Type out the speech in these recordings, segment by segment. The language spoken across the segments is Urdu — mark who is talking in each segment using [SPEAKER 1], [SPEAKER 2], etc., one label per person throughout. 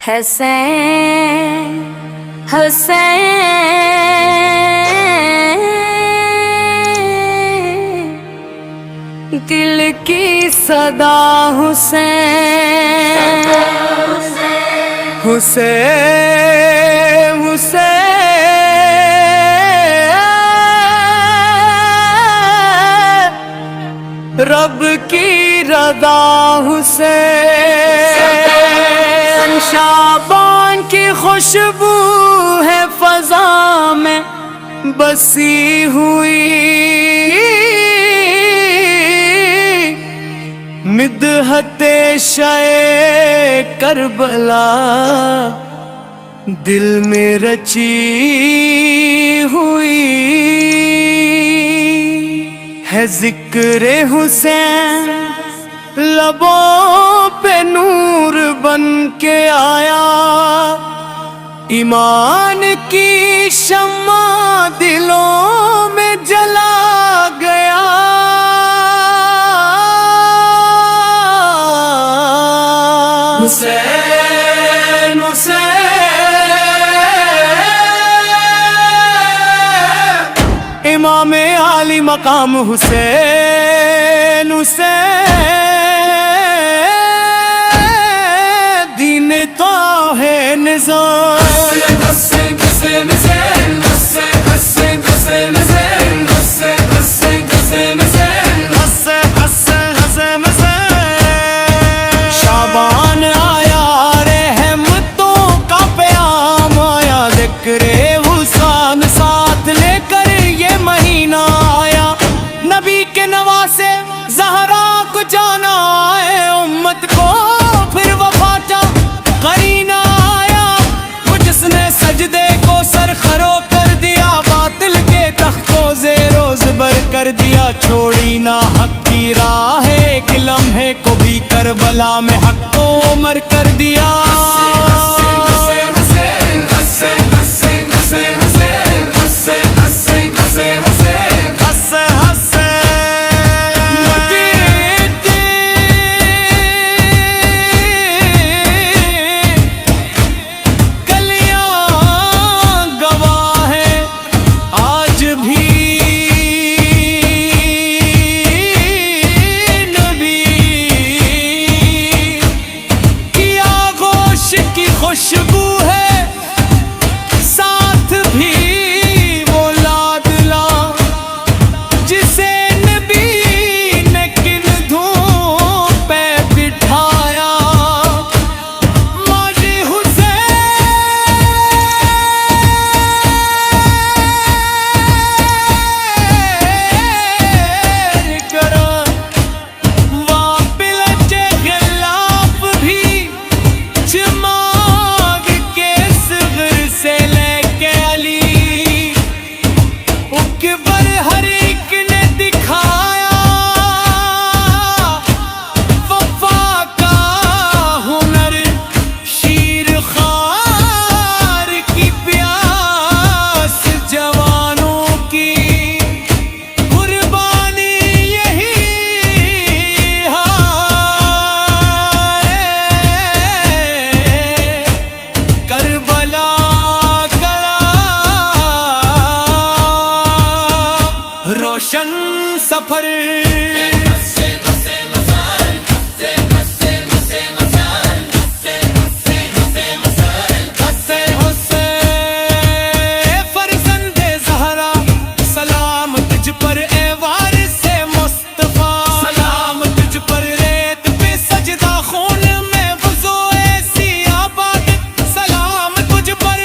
[SPEAKER 1] حسین حسین دل کی صدا حسین حسین حسین رب کی رضا حسین شعبان کی خوشبو ہے فضا میں بسی ہوئی مدحت شے کربلا دل میں رچی ہوئی ہے ذکر حسین لبوں پہ نور بن کے آیا ایمان کی شمع دلوں میں جلا گیا حسین حسین امام عالی مقام حسین حسین دین تو ہے نظام شعبان آیا رحمتوں کا پیام آیا ذکر حسین ساتھ لے کر یہ مہینہ آیا نبی کے نواسے زہرا کو جانا ہے امت کو پھر وفا کا قرینہ آیا وہ جس نے سجدے کو سر خرو کر دیا باطل کے تخت کو زیر و زبر کر دیا چھوڑی نہ حق کی راہ ایک لمحے کو بھی کربلا میں حق کو عمر کر دیا خوشبو ہے ساتھ بھی وہ لادلا جسے نبی نے کندھوں پہ بٹھایا ماجی حسین کرا واپل غلاف بھی چما ہر ایک نے دکھایا وفا کا ہنر شیر خوار کی پیاس جوانوں کی قربانی یہی ہے کربلا روشن سفر فرزند زہرا سلام تجھ پر اے وارث مصطفیٰ سلام تجھ پر ریت پہ سجدہ خون میں وضو ایسی آباد سلام تجھ پر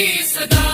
[SPEAKER 1] صدا